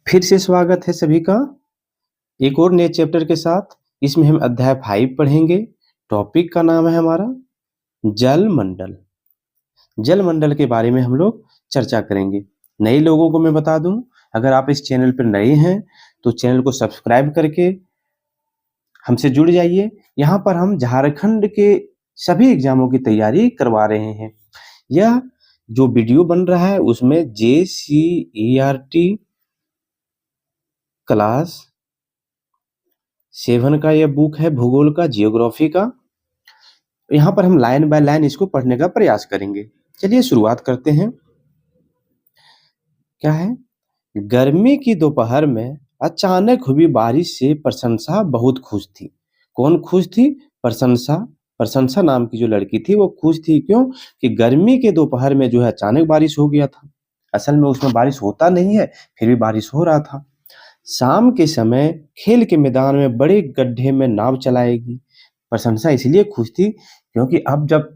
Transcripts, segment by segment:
फिर से स्वागत है सभी का एक और नए चैप्टर के साथ। इसमें हम अध्याय 5 पढ़ेंगे। टॉपिक का नाम है हमारा जल मंडल। जल मंडल के बारे में हम लोग चर्चा करेंगे। नए लोगों को मैं बता दूं, अगर आप इस चैनल पर नए हैं तो चैनल को सब्सक्राइब करके हमसे जुड़ जाइए। यहाँ पर हम झारखंड के सभी एग्जामों की तैयारी करवा रहे हैं। यह जो वीडियो बन रहा है उसमें JCERT क्लास 7 का यह बुक है, भूगोल का, जियोग्राफी का। यहाँ पर हम लाइन बाय लाइन इसको पढ़ने का प्रयास करेंगे। चलिए शुरुआत करते हैं। क्या है? गर्मी की दोपहर में अचानक हुई बारिश से प्रशंसा बहुत खुश थी। कौन खुश थी? प्रशंसा। प्रशंसा नाम की जो लड़की थी वो खुश थी। क्यों? कि गर्मी के दोपहर में जो है अचानक बारिश हो गया था। असल में उसमें बारिश होता नहीं है, फिर भी बारिश हो रहा था। शाम के समय खेल के मैदान में बड़े गड्ढे में नाव चलाएगी। प्रशंसा इसलिए खुश थी क्योंकि अब जब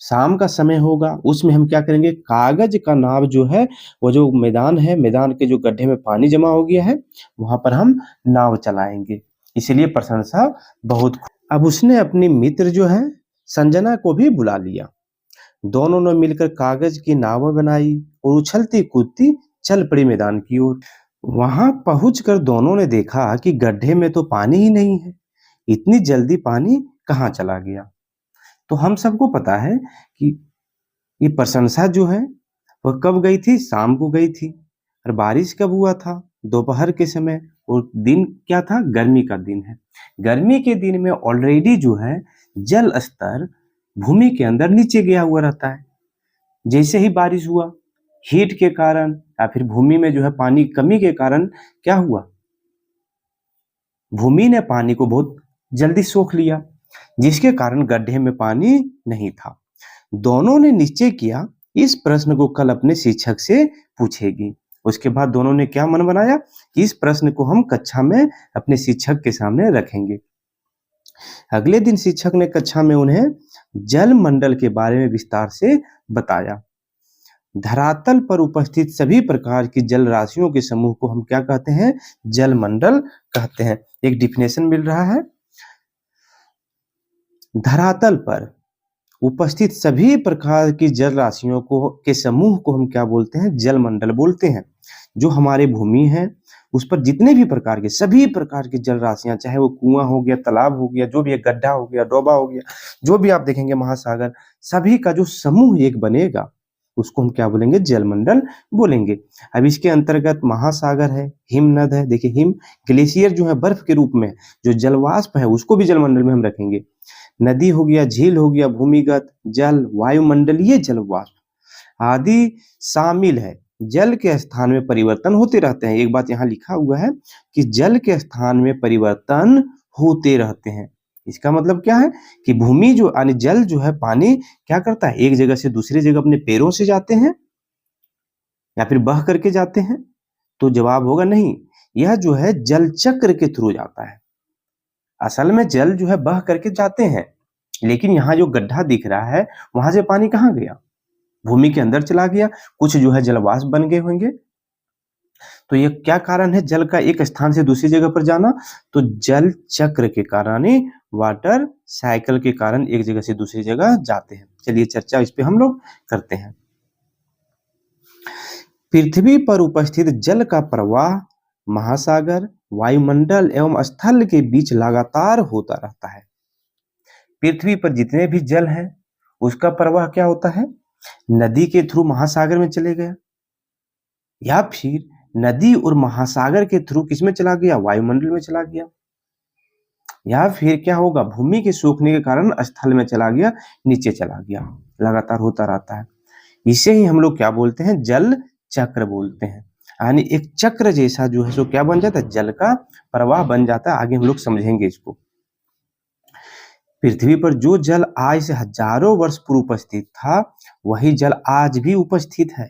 शाम का समय होगा उसमें हम क्या करेंगे, कागज का नाव जो है, वो जो मैदान है, मैदान के जो गड्ढे में पानी जमा हो गया है वहां पर हम नाव चलाएंगे। इसलिए प्रशंसा बहुत। अब उसने अपनी मित्र जो है संजना को भी बुला लिया। दोनों ने मिलकर कागज की नाव बनाई और उछलती कूदती चल पड़ी मैदान की ओर। वहां पहुंचकर दोनों ने देखा कि गड्ढे में तो पानी ही नहीं है। इतनी जल्दी पानी कहाँ चला गया? तो हम सबको पता है कि ये प्रशंसा जो है वह कब गई थी? शाम को गई थी। और बारिश कब हुआ था? दोपहर के समय। और दिन क्या था? गर्मी का दिन है। गर्मी के दिन में ऑलरेडी जो है जल स्तर भूमि के अंदर नीचे गया हुआ रहता है। जैसे ही बारिश हुआ, हीट के कारण या फिर भूमि में जो है पानी कमी के कारण क्या हुआ? भूमि ने पानी को बहुत जल्दी सोख लिया, जिसके कारण गड्ढे में पानी नहीं था। दोनों ने निश्चय किया इस प्रश्न को कल अपने शिक्षक से पूछेगी। उसके बाद दोनों ने क्या मन बनाया कि इस प्रश्न को हम कक्षा में अपने शिक्षक के सामने रखेंगे। अगले दिन शिक्षक ने कक्षा में उन्हें जल मंडल के बारे में विस्तार से बताया। धरातल पर उपस्थित सभी प्रकार की जल राशियों के समूह को हम क्या कहते हैं? जल मंडल कहते हैं। एक डिफिनेशन मिल रहा है। धरातल पर उपस्थित सभी प्रकार की जल राशियों को के समूह को हम क्या बोलते हैं? जल मंडल बोलते हैं। जो हमारे भूमि है उस पर जितने भी प्रकार के, सभी प्रकार की जल राशियां, चाहे वो कुआं हो गया, तालाब हो गया, जो भी है, गड्ढा हो गया, डोबा हो गया, जो भी आप देखेंगे, महासागर, सभी का जो समूह एक बनेगा उसको हम क्या बोलेंगे? जलमंडल बोलेंगे। अब इसके अंतर्गत महासागर है, हिमनद है। देखिए हिम ग्लेशियर जो है बर्फ के रूप में, जो जलवाष्प है उसको भी जलमंडल में हम रखेंगे। नदी हो गया, झील हो गया, भूमिगत जल, वायुमंडलीय जलवाष्प आदि शामिल है। जल के स्थान में परिवर्तन होते रहते हैं। एक बात यहाँ लिखा हुआ है कि जल के स्थान में परिवर्तन होते रहते हैं। इसका मतलब क्या है कि भूमि जो यानी जल जो है, पानी क्या करता है? एक जगह से दूसरी जगह अपने पैरों से जाते हैं या फिर बह करके जाते हैं? तो जवाब होगा नहीं, यह जो है जल चक्र के थ्रू जाता है। असल में जल जो है बह करके जाते हैं, लेकिन यहाँ जो गड्ढा दिख रहा है वहां से पानी कहाँ गया? भूमि के अंदर चला गया। कुछ जो है जलवाष्प बन गए होंगे। तो ये क्या कारण है जल का एक स्थान से दूसरी जगह पर जाना? तो जल चक्र के कारण, वाटर साइकिल के कारण एक जगह से दूसरी जगह जाते हैं। चलिए चर्चा इस पे हम लोग करते हैं। पृथ्वी पर उपस्थित जल का प्रवाह महासागर, वायुमंडल एवं स्थल के बीच लगातार होता रहता है। पृथ्वी पर जितने भी जल हैं उसका प्रवाह क्या होता है? नदी के थ्रू महासागर में चले गया, या फिर नदी और महासागर के थ्रू किसमें चला गया? वायुमंडल में चला गया, या फिर क्या होगा? भूमि के सूखने के कारण स्थल में चला गया, नीचे चला गया। लगातार होता रहता है। इसे ही हम लोग क्या बोलते हैं? जल चक्र बोलते हैं। यानी एक चक्र जैसा जो है सो क्या बन जाता है? जल का प्रवाह बन जाता है। आगे हम लोग समझेंगे इसको। पृथ्वी पर जो जल आज से हजारों वर्ष पूर्व उपस्थित था वही जल आज भी उपस्थित है।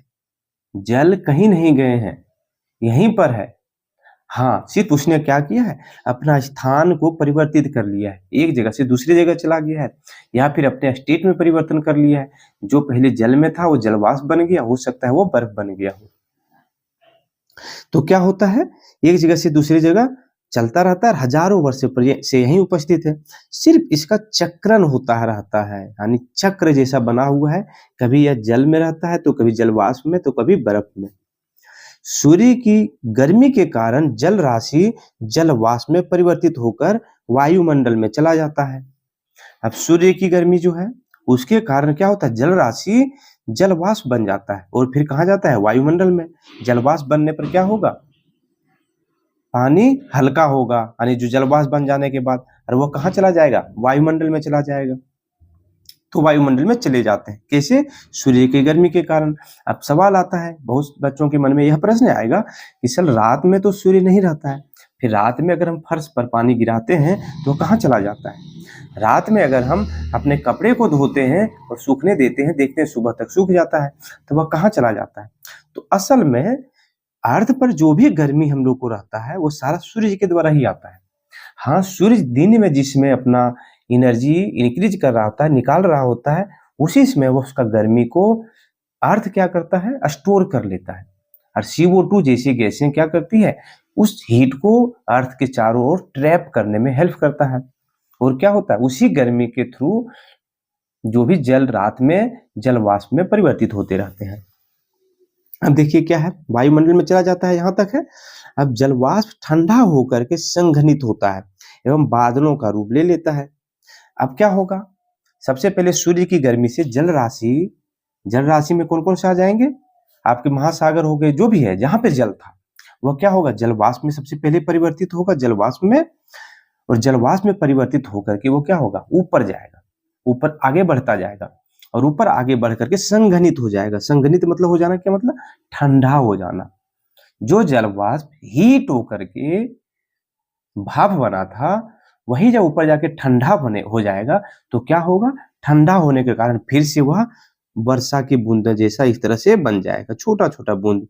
जल कहीं नहीं गए हैं, यहीं पर है। हाँ, सिर्फ उसने क्या किया है? अपना स्थान को परिवर्तित कर लिया है, एक जगह से दूसरी जगह चला गया है, या फिर अपने स्टेट में परिवर्तन कर लिया है। जो पहले जल में था वो जलवाष्प बन गया, हो सकता है वो बर्फ बन गया हो। तो क्या होता है, एक जगह से दूसरी जगह चलता रहता है, हजारों वर्ष से यहीं उपस्थित है। सिर्फ इसका चक्रण होता है रहता है, यानी चक्र जैसा बना हुआ है। कभी यह जल में रहता है, तो कभी जलवाष्प में, तो कभी बर्फ में। सूर्य की गर्मी के कारण जल राशि जलवाष्प में परिवर्तित होकर वायुमंडल में चला जाता है। अब सूर्य की गर्मी जो है उसके कारण क्या होता है, जल राशि जलवाष्प बन जाता है और फिर कहाँ जाता है, वायुमंडल में। जलवाष्प बनने पर क्या होगा, पानी हल्का होगा, यानी जो जलवाष्प बन जाने के बाद, और वो कहाँ चला जाएगा, वायुमंडल में चला जाएगा। तो वायुमंडल में चले जाते हैं, कैसे, सूर्य की गर्मी के कारण। अब सवाल आता है, बहुत बच्चों के मन में यह प्रश्न आएगा कि सर रात में तो सूर्य नहीं रहता है, फिर रात में अगर हम फर्श पर पानी गिराते हैं तो कहाँ चला जाता है। रात में अगर हम अपने कपड़े को धोते हैं और सूखने देते हैं, देखते हैं सुबह तक सूख जाता है, तो वह कहाँ चला जाता है। तो असल में अर्थ पर जो भी गर्मी हम लोग को रहता है वो सारा सूर्य के द्वारा ही आता है। हाँ, सूर्य दिन में जिसमें अपना एनर्जी इंक्रीज कर रहा होता है, निकाल रहा होता है, उसी समय वो उसका गर्मी को अर्थ क्या करता है, स्टोर कर लेता है। और CO2 जैसी गैसें क्या करती है, उस हीट को अर्थ के चारों ओर ट्रैप करने में हेल्प करता है। और क्या होता है, उसी गर्मी के थ्रू जो भी जल रात में जल वाष्प में परिवर्तित होते रहते हैं। अब देखिए क्या है, वायुमंडल में चला जाता है, यहाँ तक है। अब जलवाष्प ठंडा होकर के संघनित होता है एवं बादलों का रूप ले लेता है। अब क्या होगा, सबसे पहले सूर्य की गर्मी से जल राशि में कौन कौन से आ जाएंगे, आपके महासागर हो गए, जो भी है जहां पे जल था वह क्या होगा, जलवाष्प में सबसे पहले परिवर्तित होगा, जलवाष्प में। और जलवाष्प में परिवर्तित होकर के वो क्या होगा, ऊपर जाएगा, ऊपर आगे बढ़ता जाएगा, और ऊपर आगे बढ़ करके संघनित हो जाएगा। संघनित मतलब हो जाना, क्या मतलब, ठंडा हो जाना। जो जलवाष्प हीट होकर के भाप बना था, वही जब ऊपर जाके ठंडा बने हो जाएगा, तो क्या होगा, ठंडा होने के कारण फिर से वह वर्षा की बूंद जैसा इस तरह से बन जाएगा, छोटा छोटा बूंद।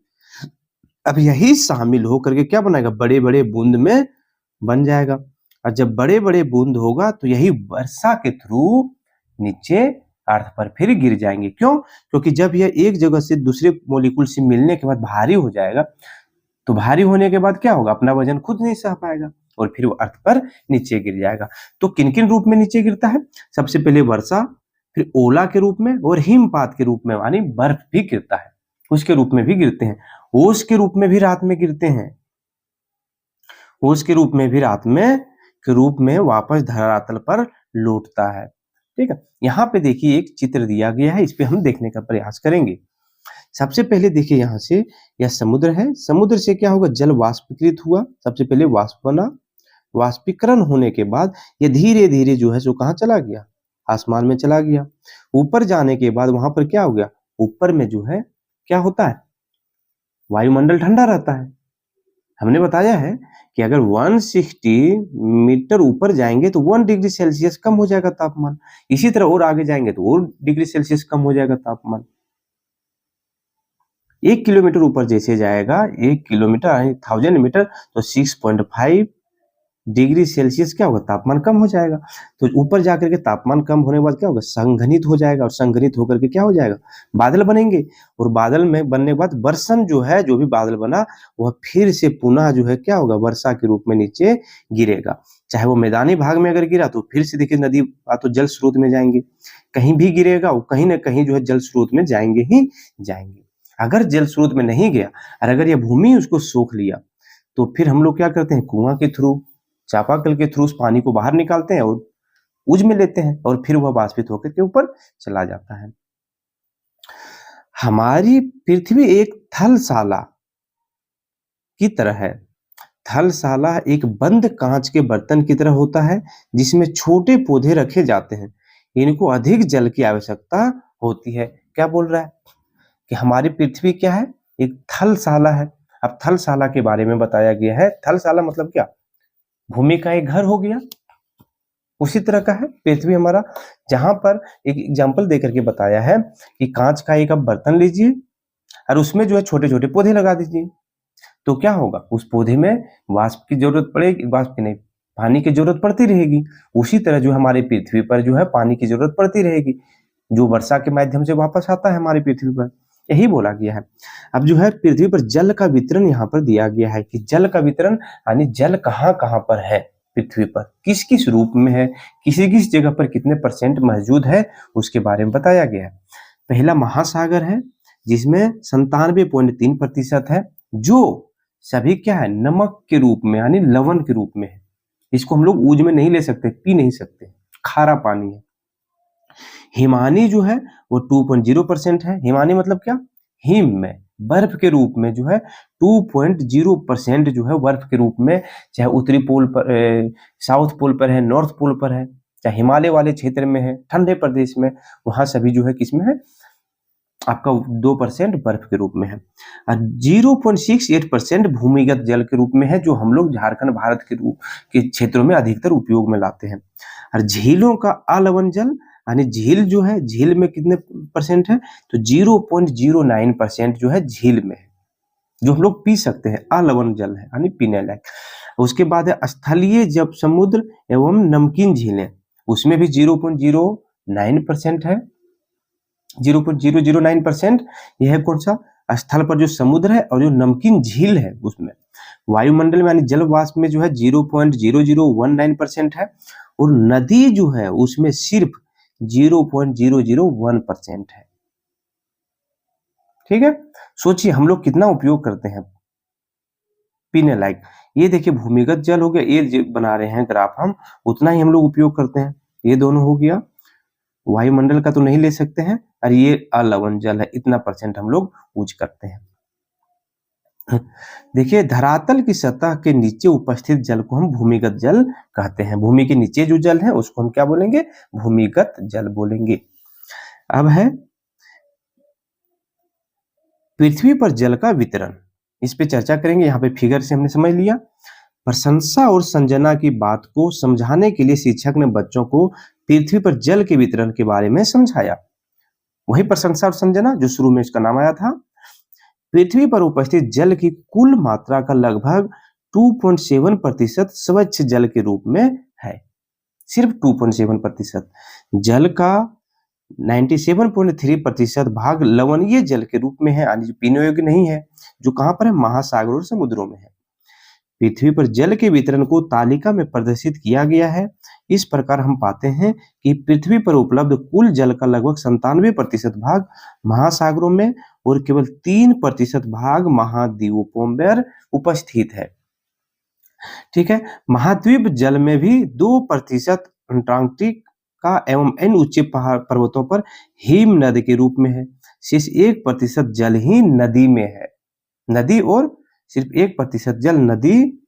अब यही शामिल होकर के क्या बनाएगा, बड़े बड़े बूंद में बन जाएगा। और जब बड़े बड़े बूंद होगा तो यही वर्षा के थ्रू नीचे अर्थ पर फिर गिर जाएंगे। क्यों, क्योंकि जब यह एक जगह से दूसरे मॉलिक्यूल से मिलने के बाद भारी हो जाएगा, तो भारी होने के बाद क्या होगा, अपना वजन खुद नहीं सह पाएगा और फिर वो अर्थ पर नीचे गिर जाएगा। तो किन किन रूप में नीचे गिरता है, सबसे पहले वर्षा, फिर ओला के रूप में, और हिमपात के रूप में, यानी बर्फ भी गिरता है, उसके रूप में भी गिरते हैं। ओस के रूप में भी रात में गिरते हैं, ओस के रूप में भी रात में वापस धरातल पर लौटता है। ठीक है, यहाँ पे देखिए एक चित्र दिया गया है, इस पे हम देखने का प्रयास करेंगे। सबसे पहले देखिए यहाँ से, यह समुद्र है, समुद्र से क्या होगा, जल वाष्पीकृत हुआ, सबसे पहले वाष्प बना, वाष्पीकरण होने के बाद ये धीरे धीरे जो है सो कहाँ चला गया, आसमान में चला गया। ऊपर जाने के बाद वहां पर क्या हो गया, ऊपर में जो है क्या होता है, वायुमंडल ठंडा रहता है। हमने बताया है कि अगर 160 मीटर ऊपर जाएंगे तो 1 डिग्री सेल्सियस कम हो जाएगा तापमान, इसी तरह और आगे जाएंगे तो और डिग्री सेल्सियस कम हो जाएगा तापमान। 1 किलोमीटर ऊपर जैसे जाएगा, 1 किलोमीटर 1000 मीटर, तो 6.5 डिग्री सेल्सियस क्या होगा, तापमान कम हो जाएगा। तो ऊपर जाकर के तापमान कम होने के बाद क्या होगा, संघनित हो जाएगा, और संघनित होकर के क्या हो जाएगा, बादल बनेंगे। और बादल में बनने के बाद बरसन जो है, जो भी बादल बना वह फिर से पुनः जो है क्या होगा, वर्षा के रूप में नीचे गिरेगा। चाहे वो मैदानी भाग में अगर गिरा तो फिर से देखिए नदी तो जल स्रोत में जाएंगे, कहीं भी गिरेगा वो कहीं ना कहीं जो है जल स्रोत में जाएंगे ही जाएंगे। अगर जल स्रोत में नहीं गया और अगर यह भूमि उसको सोख लिया, तो फिर हम लोग क्या करते हैं, कुआं के थ्रू, चापाकल के थ्रू उस पानी को बाहर निकालते हैं और उज में लेते हैं, और फिर वह वाष्पित होकर के ऊपर चला जाता है। हमारी पृथ्वी एक थलशाला की तरह है। थलशाला एक बंद कांच के बर्तन की तरह होता है जिसमें छोटे पौधे रखे जाते हैं। इनको अधिक जल की आवश्यकता होती है। क्या बोल रहा है कि हमारी पृथ्वी क्या है, एक थलशाला है। अब थलशाला के बारे में बताया गया है। थलशाला मतलब क्या, भूमि का एक घर हो गया, उसी तरह का है पृथ्वी हमारा। जहां पर एक एग्जांपल देकर के बताया है कि कांच का एक आप बर्तन लीजिए और उसमें जो है छोटे छोटे पौधे लगा दीजिए, तो क्या होगा, उस पौधे में वाष्प की जरूरत पड़ेगी, वाष्प की नहीं, पानी की जरूरत पड़ती रहेगी। उसी तरह जो हमारी पृथ्वी पर जो है पानी की जरूरत पड़ती रहेगी, जो वर्षा के माध्यम से वापस आता है हमारी पृथ्वी पर। यही बोला गया है। अब जो है पृथ्वी पर जल का वितरण यहाँ पर दिया गया है कि जल का वितरण यानी जल कहाँ कहाँ पर है पृथ्वी पर, किस किस रूप में है, किसी किस जगह पर कितने परसेंट मौजूद है, उसके बारे में बताया गया है। पहला महासागर है जिसमें 97.3% है, जो सभी क्या है नमक के रूप में यानी लवण के रूप में है। इसको हम लोग ऊज में नहीं ले सकते, पी नहीं सकते, खारा पानी है। हिमानी जो है वो 2.0% है। हिमानी मतलब क्या, हिम में बर्फ के रूप में जो है 2.0% जो है बर्फ के रूप में, चाहे उत्तरी पोल पर साउथ पोल पर है, नॉर्थ पोल पर है, चाहे हिमालय वाले क्षेत्र में है, ठंडे प्रदेश में, वहां सभी जो है किसमें है आपका 2% बर्फ के रूप में है। और 0.68% भूमिगत जल के रूप में है, जो हम लोग झारखंड भारत के रूप के क्षेत्रों में अधिकतर उपयोग में लाते हैं। और झीलों का अलवण जल यानी झील जो है, झील में कितने परसेंट है, तो 0.09% जो है झील में है, जो हम लोग पी सकते हैं, अलवण जल है यानी पीने लायक। उसके बाद है स्थलीय जब समुद्र एवं नमकीन झीलें, उसमें भी 0.09% है। 0.009% यह है कौन सा, स्थल पर जो समुद्र है और जो नमकीन झील है उसमें। वायुमंडल में यानी जल वाष्प में जो है 0.0019% है, और नदी जो है उसमें सिर्फ 0.001% है। ठीक है, सोचिए हम लोग कितना उपयोग करते हैं पीने लायक। ये देखिए भूमिगत जल हो गया, ये बना रहे हैं ग्राफ हम, उतना ही हम लोग उपयोग करते हैं। ये दोनों हो गया, वायुमंडल का तो नहीं ले सकते हैं, और ये अलवण जल है, इतना परसेंट हम लोग यूज करते हैं। देखिए धरातल की सतह के नीचे उपस्थित जल को हम भूमिगत जल कहते हैं। भूमि के नीचे जो जल है उसको हम क्या बोलेंगे, भूमिगत जल बोलेंगे। अब है पृथ्वी पर जल का वितरण, इस पे चर्चा करेंगे। यहाँ पे फिगर से हमने समझ लिया। प्रशंसा और संजना की बात को समझाने के लिए शिक्षक ने बच्चों को पृथ्वी पर जल के वितरण के बारे में समझाया। वही प्रशंसा और संजना जो शुरू में इसका नाम आया था। पृथ्वी पर उपस्थित जल की कुल मात्रा का लगभग 2.7% स्वच्छ जल के रूप में है, सिर्फ 2.7%। जल का 97.3% भाग लवणीय जल के रूप में है, यानी जो पीने योग्य नहीं है, जो कहां पर है, महासागर और समुद्रों में है। पृथ्वी पर जल के वितरण को तालिका में प्रदर्शित किया गया है। इस प्रकार हम पाते हैं कि पृथ्वी पर उपलब्ध कुल जल का लगभग 97% भाग महासागरों में और केवल 3% भाग महाद्वीपों में उपस्थित है। ठीक है, महाद्वीप जल में भी 2% अंटार्कटिका एवं अन्य ऊंचे पहाड़ पर्वतों पर हिम नदी के रूप में है। शेष 1% जल ही नदी में है, नदी, और सिर्फ 1% जल नदी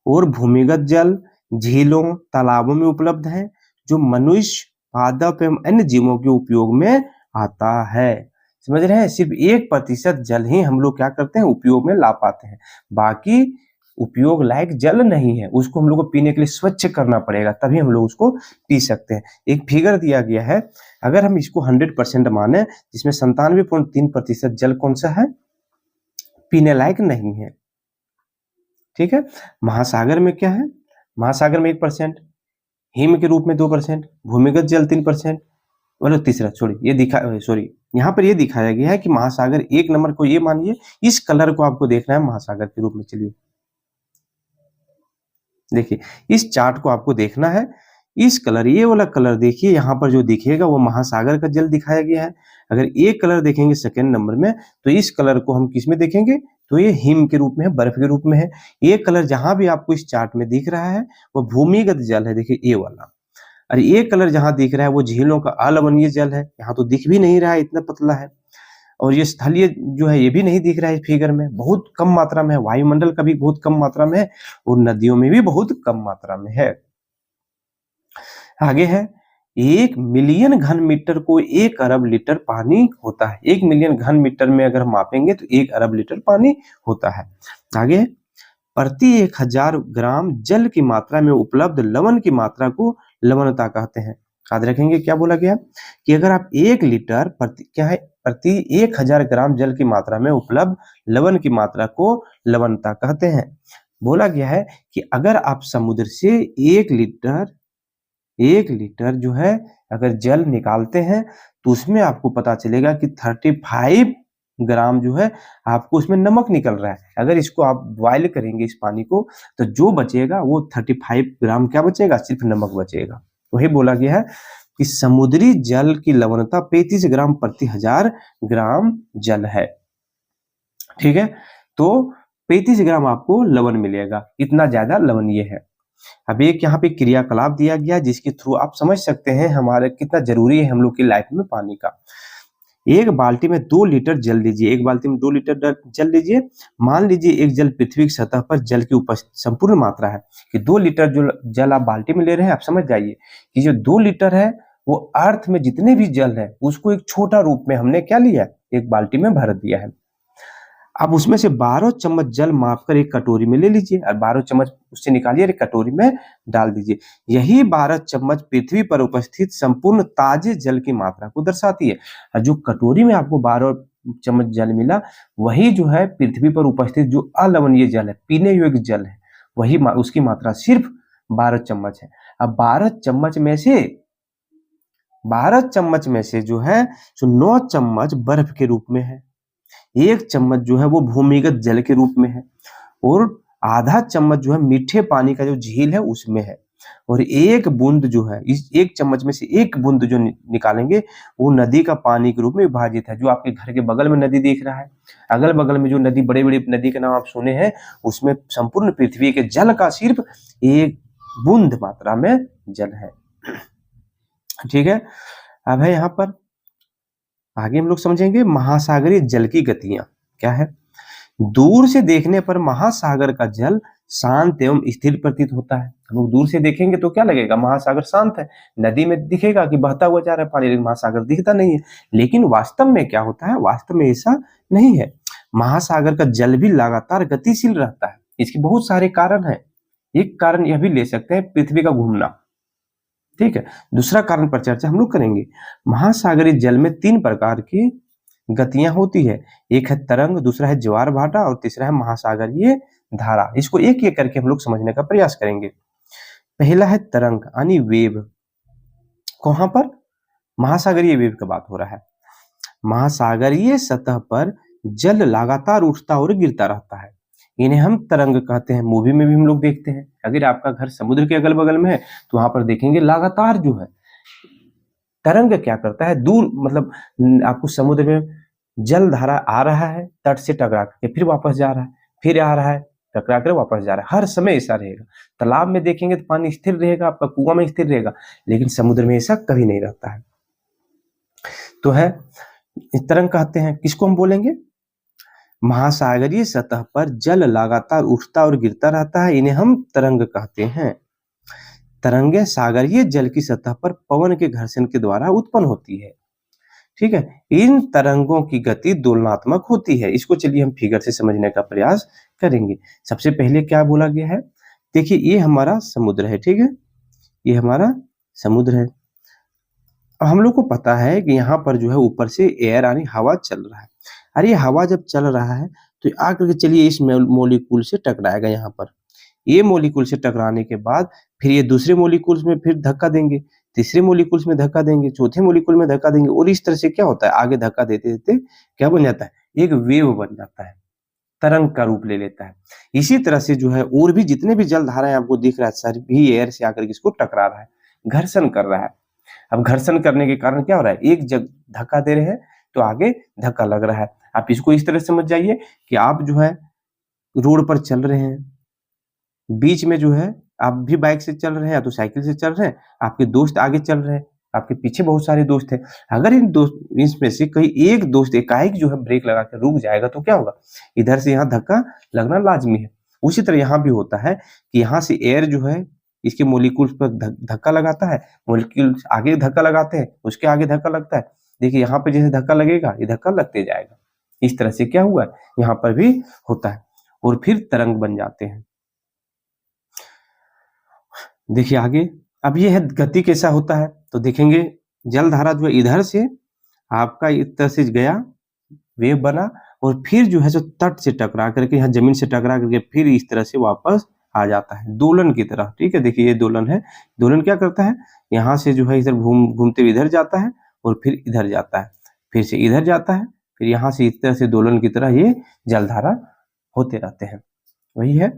और भूमिगत जल झीलों तालाबों में उपलब्ध है, जो मनुष्य पादप एवं अन्य जीवों के उपयोग में आता है। समझ रहे हैं, सिर्फ 1% जल ही हम लोग क्या करते हैं, उपयोग में ला पाते हैं, बाकी उपयोग लायक जल नहीं है, उसको हम लोग को पीने के लिए स्वच्छ करना पड़ेगा, तभी हम लोग उसको पी सकते हैं। एक फिगर दिया गया है, अगर हम इसको 100% माने, जिसमें 97.3% जल कौन सा है, पीने लायक नहीं है। ठीक है, महासागर में क्या है, महासागर में 1%, हिम के रूप में 2%, भूमिगत जल 3%, मतलब तीसरा यहाँ पर ये दिखाया गया है कि महासागर 1 नंबर को, ये मानिए इस कलर को आपको देखना है महासागर के रूप में। चलिए देखिए इस चार्ट को आपको देखना है, इस कलर, ये वाला कलर देखिए, यहाँ पर जो दिखेगा वो महासागर का जल दिखाया गया है। अगर एक कलर देखेंगे सेकेंड नंबर में, तो इस कलर को हम किस में देखेंगे, तो ये हिम के रूप में है, बर्फ के रूप में है। ये कलर जहां भी आपको इस चार्ट में दिख रहा है वो भूमिगत जल है, देखिए ये वाला। और ये कलर जहां दिख रहा है वो झीलों का अलवणीय जल है, यहाँ तो दिख भी नहीं रहा है, इतना पतला है। और ये स्थलीय जो है ये भी नहीं दिख रहा है इस फिगर में, बहुत कम मात्रा में है। वायुमंडल का भी बहुत कम मात्रा में है, और नदियों में भी बहुत कम मात्रा में है। आगे है, 1 मिलियन घन मीटर को 1 अरब लीटर पानी होता है। 1 मिलियन घन मीटर में अगर मापेंगे तो 1 अरब लीटर पानी होता है। आगे, प्रति 1000 ग्राम जल की मात्रा में उपलब्ध लवण की मात्रा को लवणता कहते हैं। याद रखेंगे क्या बोला गया कि अगर आप 1 लीटर प्रति 1000 ग्राम जल की मात्रा में उपलब्ध लवण की मात्रा को लवणता कहते हैं। बोला गया है कि अगर आप समुद्र से 1 लीटर 1 लीटर जो है अगर जल निकालते हैं तो उसमें आपको पता चलेगा कि 35 ग्राम जो है आपको उसमें नमक निकल रहा है। अगर इसको आप बॉयल करेंगे इस पानी को तो जो बचेगा वो 35 ग्राम क्या बचेगा, सिर्फ नमक बचेगा। वही बोला गया है कि समुद्री जल की लवणता 35 ग्राम प्रति 1000 ग्राम जल है। ठीक है, तो 35 ग्राम आपको लवण मिलेगा, इतना ज्यादा लवणीय है। अब एक यहाँ पे क्रियाकलाप दिया गया जिसके थ्रू आप समझ सकते हैं हमारे कितना जरूरी है हम लोग की लाइफ में पानी का। एक बाल्टी में 2 लीटर जल लीजिए, एक बाल्टी में 2 लीटर जल लीजिए। मान लीजिए एक जल पृथ्वी की सतह पर जल की संपूर्ण मात्रा है कि 2 लीटर जो जल आप बाल्टी में ले रहे हैं, आप समझ जाइए कि जो 2 लीटर है वो अर्थ में जितने भी जल है उसको एक छोटा रूप में हमने क्या लिया, एक बाल्टी में भर दिया है। अब उसमें से 12 चम्मच जल मापकर एक कटोरी में ले लीजिए और 12 चम्मच उससे निकालिए और एक कटोरी में डाल दीजिए। यही 12 चम्मच पृथ्वी पर उपस्थित संपूर्ण ताजे जल की मात्रा को दर्शाती है। और जो कटोरी में आपको 12 चम्मच जल मिला वही जो है पृथ्वी पर उपस्थित जो अलवणीय जल है, पीने योग्य जल है, वही उसकी मात्रा सिर्फ 12 चम्मच है। अब 12 चम्मच में से जो है 9 चम्मच बर्फ के रूप में है, 1 चम्मच जो है वो भूमिगत जल के रूप में है और आधा चम्मच जो है मीठे पानी का जो झील है उसमें है। और 1 बूंद जो है, इस 1 चम्मच में से 1 बूंद जो निकालेंगे वो नदी का पानी के रूप में विभाजित है। जो आपके घर के बगल में नदी दिख रहा है, अगल बगल में जो नदी, बड़े बड़े नदी के नाम आप सुने हैं, उसमें संपूर्ण पृथ्वी के जल का सिर्फ 1 बूंद मात्रा में जल है। ठीक है, अब है यहाँ पर आगे हम लोग समझेंगे महासागरीय जल की गतियां क्या है। दूर से देखने पर महासागर का जल शांत एवं स्थिर प्रतीत होता है। हम लोग दूर से देखेंगे तो क्या लगेगा, महासागर शांत है, नदी में दिखेगा कि बहता हुआ जा रहा है पानी, लेकिन महासागर दिखता नहीं है। लेकिन वास्तव में क्या होता है, वास्तव में ऐसा नहीं है। महासागर का जल भी लगातार गतिशील रहता है। इसके बहुत सारे कारण है। एक कारण यह भी ले सकते हैं पृथ्वी का घूमना। ठीक है, दूसरा कारण पर चर्चा हम लोग करेंगे। महासागरीय जल में 3 प्रकार की गतियां होती है, एक है तरंग, दूसरा है ज्वार भाटा और तीसरा है महासागरीय धारा। इसको एक एक करके हम लोग समझने का प्रयास करेंगे। पहला है तरंग यानी वेव। कहां पर, महासागरीय वेव की बात हो रहा है। महासागरीय सतह पर जल लगातार उठता और गिरता रहता है, इन्हें हम तरंग कहते हैं। मूवी में भी हम लोग देखते हैं, अगर आपका घर समुद्र के अगल बगल में है तो वहां पर देखेंगे लगातार जो है तरंग क्या करता है, दूर मतलब आपको समुद्र में जल धारा आ रहा है, तट से टकरा के फिर वापस जा रहा है, फिर आ रहा है, टकरा कर वापस जा रहा है, हर समय ऐसा रहेगा। तालाब में देखेंगे तो पानी स्थिर रहेगा, आपका कुआं में स्थिर रहेगा, लेकिन समुद्र में ऐसा कभी नहीं रहता है। तो है तरंग कहते हैं। किसको हम बोलेंगे, महासागरीय सतह पर जल लगातार उठता और गिरता रहता है, इन्हें हम तरंग कहते हैं। तरंगें सागरीय जल की सतह पर पवन के घर्षण के द्वारा उत्पन्न होती है। ठीक है, इन तरंगों की गति दोलनात्मक होती है। इसको चलिए हम फिगर से समझने का प्रयास करेंगे। सबसे पहले क्या बोला गया है, देखिए ये हमारा समुद्र है। ठीक है, ये हमारा समुद्र है। अब हम लोग को पता है कि यहाँ पर जो है ऊपर से एयर यानी हवा चल रहा है। अरे ये हवा जब चल रहा है तो आकर के चलिए इस मोलिक्यूल से टकराएगा। यहाँ पर ये मोलिक्यूल से टकराने के बाद फिर ये दूसरे मोलिक्यूल्स में फिर धक्का देंगे, तीसरे मोलिक्यूल्स में धक्का देंगे, चौथे मोलिक्यूल में धक्का देंगे, और इस तरह से क्या होता है, आगे धक्का देते देते क्या बन जाता है, एक वेव बन जाता है, तरंग का रूप ले लेता है। इसी तरह से जो है और भी जितने भी जल धाराएं आपको दिख रहा है सभी एयर से आकर के इसको टकरा रहा है, घर्षण कर रहा है। अब घर्षण करने के कारण क्या हो रहा है, एक जग धक्का दे रहे हैं तो आगे धक्का लग रहा है। आप इसको इस तरह समझ जाइए कि आप जो है रोड पर चल रहे हैं, बीच में जो है आप भी बाइक से चल रहे हैं या तो साइकिल से चल रहे हैं, आपके दोस्त आगे चल रहे हैं, आपके पीछे बहुत सारे दोस्त हैं। अगर इन दोस्त इसमें से कोई एक दोस्त एकाएक जो है ब्रेक लगा के रुक जाएगा तो क्या होगा, इधर से यहाँ धक्का लगना लाजमी है। उसी तरह यहाँ भी होता है कि यहाँ से एयर जो है इसके मोलिक्यूल्स पर धक्का लगाता है, मोलिक्यूल्स आगे धक्का लगाते हैं, उसके आगे धक्का लगता है। देखिए यहाँ पे जैसे धक्का लगेगा ये धक्का लगते जाएगा। इस तरह से क्या हुआ, यहाँ पर भी होता है और फिर तरंग बन जाते हैं। देखिए आगे, अब ये है गति कैसा होता है, तो देखेंगे जल धारा जो है इधर से आपका इस तरह से गया, वेव बना और फिर जो है सो तट से टकरा करके यहाँ जमीन से टकरा करके फिर इस तरह से वापस आ जाता है दोलन की तरह। ठीक है, देखिए ये दोलन है। दोलन क्या करता है, यहाँ से जो है इधर घूमते हुए इधर जाता है और फिर इधर जाता है, फिर से इधर जाता है, फिर यहाँ से इस तरह से दोलन की तरह ये जलधारा होते रहते हैं। वही है,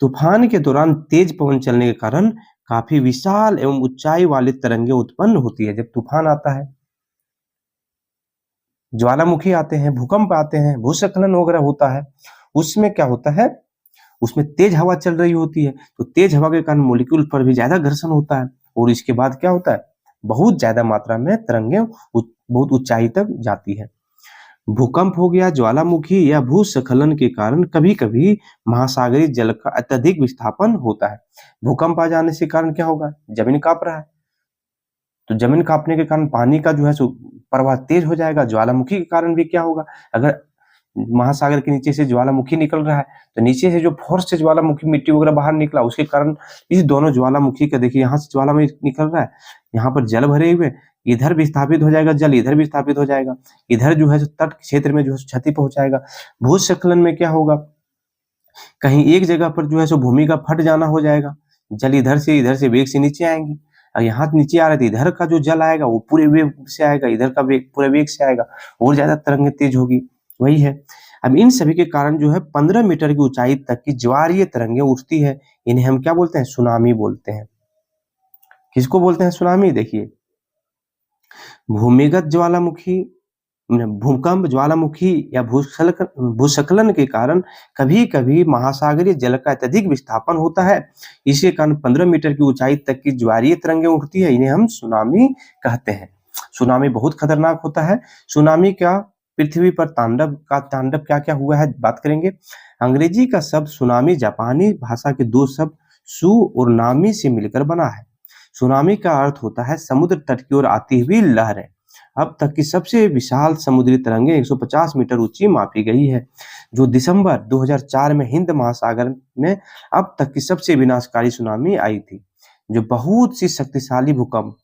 तूफान के दौरान तेज पवन चलने के कारण काफी विशाल एवं ऊंचाई वाली तरंगें उत्पन्न होती है। जब तूफान आता है, ज्वालामुखी आते हैं, भूकंप आते हैं, भूस्खलन वगैरह होता है, उसमें क्या होता है, उसमें तेज हवा चल रही होती है, तो तेज हवा के कारण मॉलिक्यूल पर भी ज्यादा घर्षण होता है और इसके बाद क्या होता है, बहुत ज्यादा मात्रा में तरंगें बहुत ऊंचाई तक जाती है। भूकंप हो गया, ज्वालामुखी या भूस्खलन के कारण कभी कभी महासागरीय जल का अत्यधिक विस्थापन होता है। भूकंप आ जाने से कारण क्या होगा, जमीन कांप रहा है, तो जमीन कांपने के कारण पानी का जो है सो प्रवाह तेज हो जाएगा। ज्वालामुखी के कारण भी क्या होगा, अगर महासागर के नीचे से ज्वालामुखी निकल रहा है तो नीचे से जो फोर्स से ज्वालामुखी मिट्टी वगैरह बाहर निकला, उसके कारण इस दोनों ज्वालामुखी का देखिए यहाँ से ज्वालामुखी निकल रहा है, यहाँ पर जल भरे हुए, इधर भी स्थापित हो जाएगा जल, इधर भी स्थापित हो जाएगा, इधर जो है तट क्षेत्र में जो है क्षति पहुंचाएगा। भूस्खलन में क्या होगा, कहीं एक जगह पर जो है सो भूमि का फट जाना हो जाएगा, जल इधर से वेग से नीचे आएंगे, और यहाँ नीचे आ रहे थे, इधर का जो जल आएगा वो पूरे वेग से आएगा, इधर का वेग पूरे वेग से आएगा और ज्यादा तरंगें तेज होगी। वही है, अब इन सभी के कारण जो है 15 मीटर की ऊंचाई तक की ज्वारीय तरंगें उठती है, इन्हें हम क्या बोलते हैं, सुनामी बोलते हैं। किसको बोलते हैं सुनामी, देखिए भूमिगत ज्वालामुखी, भूकंप, ज्वालामुखी या भूस्खलन के कारण कभी कभी महासागरीय जल का अत्यधिक विस्थापन होता है, इसी कारण 15 मीटर की ऊंचाई तक की ज्वारीय तरंगें उठती है, इन्हें हम सुनामी कहते हैं। सुनामी बहुत खतरनाक होता है। सुनामी का पृथ्वी पर तांडव क्या क्या हुआ है बात करेंगे। अंग्रेजी का शब्द सुनामी जापानी भाषा के दो शब्द सु और नामी से मिलकर बना है। सुनामी का अर्थ होता है समुद्र तट की ओर आती हुई लहरें। अब तक की सबसे विशाल समुद्री तरंगें 150 मीटर ऊंची मापी गई है, जो दिसंबर 2004 में हिंद महासागर में अब तक की सबसे विनाशकारी सुनामी आई थी, जो बहुत सी शक्तिशाली भूकंप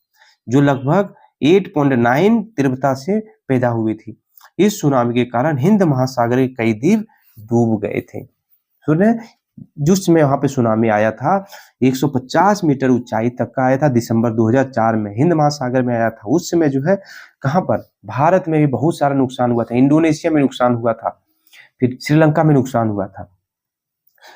जो लगभग 8.9 तीव्रता से पैदा हुई थी। इस सुनामी के कारण हिंद महासागर के कई द्वीप डूब गए थे। सुने, जिसमें वहां पे सुनामी आया था 150 मीटर ऊंचाई तक का आया था, दिसंबर 2004 में हिंद महासागर में आया था। उस समय जो है कहां पर, भारत में भी बहुत सारा नुकसान हुआ था, इंडोनेशिया में नुकसान हुआ था, फिर श्रीलंका में नुकसान हुआ था।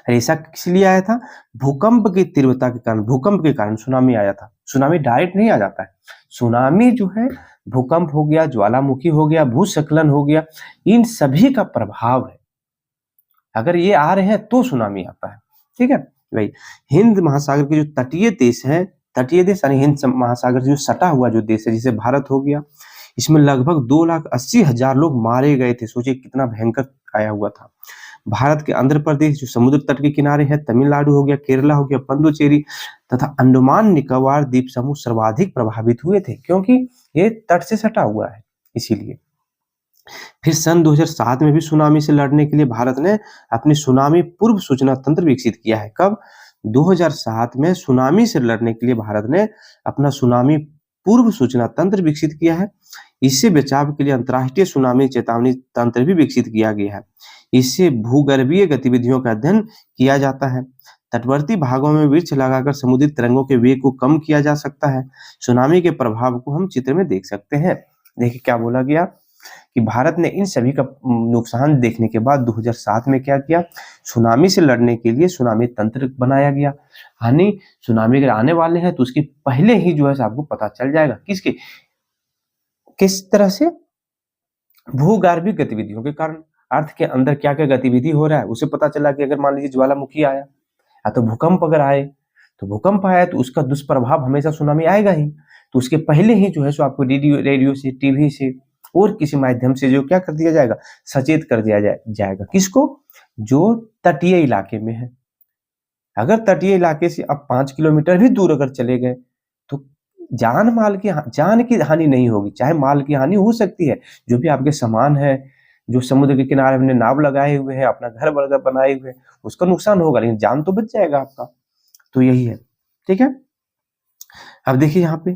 ऐसा किस लिए आया था, भूकंप की तीव्रता के कारण, भूकंप के कारण सुनामी आया था। सुनामी डायरेक्ट नहीं आ जाता है, सुनामी जो है भूकंप हो गया, ज्वालामुखी हो गया, भूस्खलन हो गया, इन सभी का प्रभाव है, अगर ये आ रहे हैं तो सुनामी आता है। ठीक है भाई, हिंद महासागर के जो तटीय देश है, तटीय देश यानी हिंद महासागर से जो सटा हुआ जो देश है, जैसे भारत हो गया, इसमें लगभग 2,80,000 लोग मारे गए थे। सोचिए कितना भयंकर आया हुआ था। भारत के आंध्र प्रदेश जो समुद्र तट के किनारे है, तमिलनाडु हो गया, केरला हो गया, पुडुचेरी तथा अंडमान निकोबार द्वीप समूह सर्वाधिक प्रभावित हुए थे, क्योंकि ये तट से सटा हुआ है इसीलिए। फिर सन 2007 में भी सुनामी से लड़ने के लिए भारत ने अपनी सुनामी पूर्व सूचना तंत्र विकसित किया है। कब, 2007 में सुनामी से लड़ने के लिए भारत ने अपना सुनामी पूर्व सूचना तंत्र विकसित किया है। इससे बचाव के लिए अंतर्राष्ट्रीय सुनामी चेतावनी तंत्र भी विकसित किया गया है। इससे भूगर्भीय गतिविधियों का अध्ययन किया जाता है। तटवर्ती भागों में वृक्ष लगाकर समुद्री तरंगों के वेग को कम किया जा सकता है। सुनामी के प्रभाव को हम चित्र में देख सकते हैं। देखिए क्या बोला गया कि भारत ने इन सभी का नुकसान देखने के बाद 2007 में क्या किया, सुनामी से लड़ने के लिए सुनामी तंत्र बनाया गया। यानी सुनामी अगर आने वाले हैं तो उसके पहले ही जो है आपको पता चल जाएगा, किसके किस तरह से, भूगर्भीय गतिविधियों के कारण, अर्थ के अंदर क्या क्या गतिविधि हो रहा है उसे पता चला कि अगर मान लीजिए ज्वालामुखी आया या तो भूकंप अगर आए, तो भूकंप आया तो उसका दुष्प्रभाव हमेशा सुनामी आएगा ही, तो उसके पहले ही जो है सो आपको रेडियो से, टीवी से और किसी माध्यम से जो क्या कर दिया जाएगा, सचेत कर दिया जाएगा। किसको, जो तटीय इलाके में है। अगर तटीय इलाके से अब 5 किलोमीटर भी दूर अगर चले गए तो जान की हानि नहीं होगी, चाहे माल की हानि हो सकती है, जो भी आपके सामान है, जो समुद्र के किनारे हमने नाव लगाए हुए हैं, अपना घर वगैरह बनाए हुए हैं, उसका नुकसान होगा, लेकिन जान तो बच जाएगा आपका। तो यही है, ठीक है। अब देखिए यहाँ पे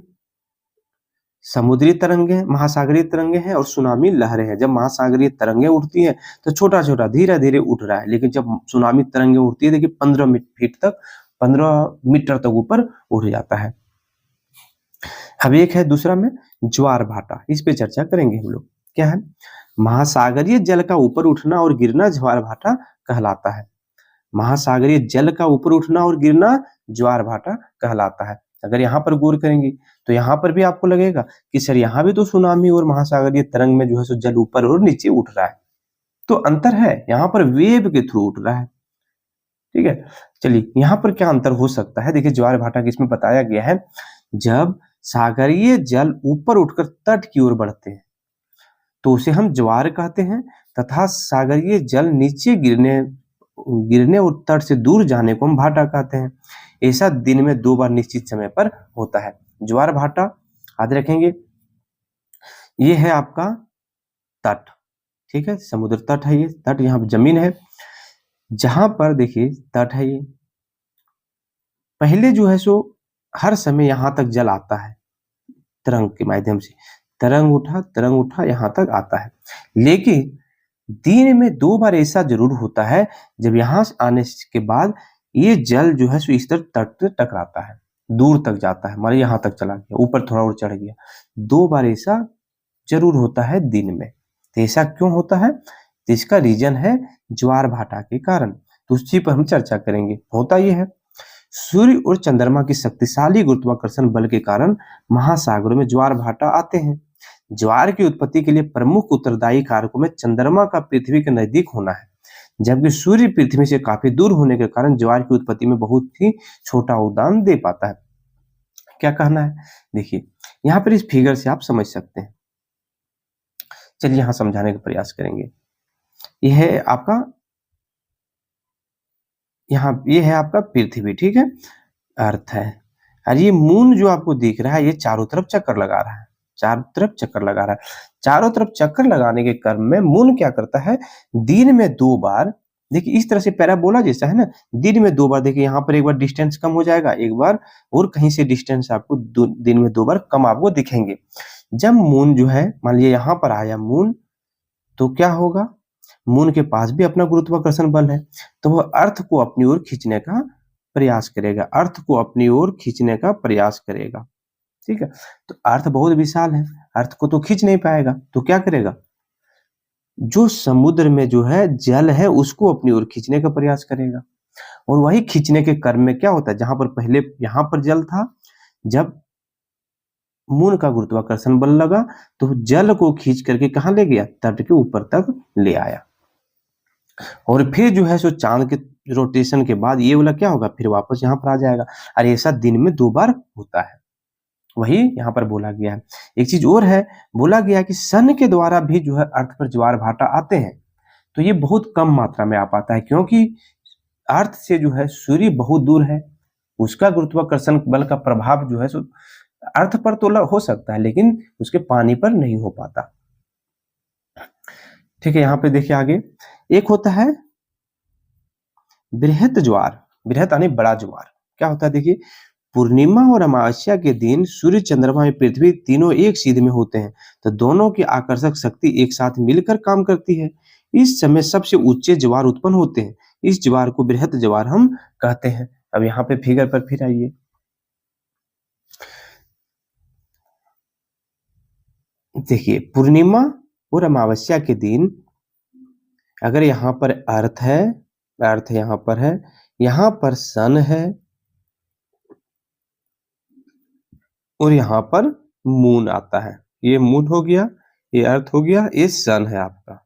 समुद्री तरंगे, महासागरीय तरंगे हैं और सुनामी लहरें हैं। जब महासागरीय तरंगे उठती हैं तो छोटा छोटा धीरे धीरे उठ रहा है, लेकिन जब सुनामी तरंगे उठती है देखिए 15 फीट तक, 15 मीटर तक ऊपर उड़ जाता है। अब एक है दूसरा में ज्वार भाटा, इस पे चर्चा करेंगे हम लोग। क्या है? महासागरीय जल का ऊपर उठना और गिरना ज्वार भाटा कहलाता है। महासागरीय जल का ऊपर उठना और गिरना ज्वार भाटा कहलाता है। अगर यहाँ पर गौर करेंगे तो यहाँ पर भी आपको लगेगा कि सर यहाँ भी तो सुनामी और महासागरीय तरंग में जो है सो जल ऊपर और नीचे उठ रहा है, तो अंतर है, यहाँ पर वेव के थ्रू उठ रहा है। ठीक है, चलिए यहाँ पर क्या अंतर हो सकता है? देखिए ज्वार भाटा की इसमें बताया गया है, जब सागरीय जल ऊपर उठकर तट की ओर बढ़ते हैं तो उसे हम ज्वार कहते हैं, तथा सागरीय जल नीचे गिरने और तट से दूर जाने को हम भाटा कहते हैं। ऐसा दिन में 2 बार निश्चित समय पर होता है। ज्वार भाटा याद रखेंगे, ये है आपका तट, ठीक है, समुद्र तट है, ये तट यहाँ पर जमीन है, जहां पर देखिए तट है, ये पहले जो है सो हर समय यहां तक जल आता है तरंग के माध्यम से, तरंग उठा यहां तक आता है, लेकिन दिन में 2 बार ऐसा जरूर होता है जब यहां से आने के बाद ये जल जो है सो इस तरह तट से टकराता है, दूर तक जाता है, मान यहाँ तक चला गया, ऊपर थोड़ा और चढ़ गया। 2 बार ऐसा जरूर होता है दिन में। तो ऐसा क्यों होता है? तो इसका रीजन है ज्वार भाटा के कारण, तो उसी पर हम चर्चा करेंगे। होता यह है, सूर्य और चंद्रमा की शक्तिशाली गुरुत्वाकर्षण बल के कारण महासागरों में ज्वार भाटा आते हैं। ज्वार की उत्पत्ति के लिए प्रमुख उत्तरदायी कारकों में चंद्रमा का पृथ्वी के नजदीक होना है, जबकि सूर्य पृथ्वी से काफी दूर होने के कारण ज्वार की उत्पत्ति में बहुत ही छोटा योगदान दे पाता है। क्या कहना है? देखिए यहाँ पर इस फिगर से आप समझ सकते हैं। चलिए यहाँ समझाने का प्रयास करेंगे। यह है आपका, ये है आपका पृथ्वी, ठीक है, अर्थ है, और ये मून जो आपको दिख रहा है ये चारों तरफ चक्कर लगा रहा है, चारों तरफ चक्कर लगा रहा है। चारों तरफ चक्कर लगाने के क्रम में मून क्या करता है, दिन में 2 बार, देखिए इस तरह से पैराबोला जैसा है ना, दिन में 2 बार, देखिए यहाँ पर एक बार डिस्टेंस कम हो जाएगा, एक बार और कहीं से डिस्टेंस आपको दिन में 2 बार कम आपको दिखेंगे। जब मून जो है, मान लीजिए यहाँ पर आया मून, तो क्या होगा, मून के पास भी अपना गुरुत्वाकर्षण बल है, तो वह अर्थ को अपनी ओर खींचने का प्रयास करेगा, अर्थ को अपनी ओर खींचने का प्रयास करेगा। ठीक है, तो अर्थ बहुत विशाल है, अर्थ को तो खींच नहीं पाएगा, तो क्या करेगा, जो समुद्र में जो है जल है उसको अपनी ओर खींचने का प्रयास करेगा। और वही खींचने के क्रम में क्या होता है, जहां पर पहले यहां पर जल था, जब मून का गुरुत्वाकर्षण बल लगा तो जल को खींच करके कहां ले गया, तट के ऊपर तक ले आया। और फिर जो है सो चांद के रोटेशन के बाद ये वाला क्या होगा, फिर वापस यहाँ पर आ जाएगा। और ऐसा दिन में 2 बार होता है, वही यहाँ पर बोला गया है। एक चीज और है, बोला गया है कि सन के द्वारा भी जो है अर्थ पर ज्वार भाटा आते हैं, तो ये बहुत कम मात्रा में आ पाता है, क्योंकि अर्थ से जो है सूर्य बहुत दूर है, उसका गुरुत्वाकर्षण बल का प्रभाव जो है सो अर्थ पर तो हो सकता है, लेकिन उसके पानी पर नहीं हो पाता। ठीक है, यहाँ पे देखिए आगे एक होता है बृहत ज्वार, बृहत यानी बड़ा ज्वार। क्या होता है, देखिए पूर्णिमा और अमावस्या के दिन सूर्य, चंद्रमा और पृथ्वी तीनों एक सीध में होते हैं, तो दोनों की आकर्षक शक्ति एक साथ मिलकर काम करती है। इस समय सबसे ऊंचे ज्वार उत्पन्न होते हैं, इस ज्वार को बृहत ज्वार हम कहते हैं। अब यहाँ पे फिगर पर फिर आइए, देखिए पूर्णिमा और अमावस्या के दिन अगर यहाँ पर अर्थ है, अर्थ यहाँ पर है, यहाँ पर सन है और यहाँ पर मून आता है, ये मून हो गया, ये अर्थ हो गया, ये सन है आपका।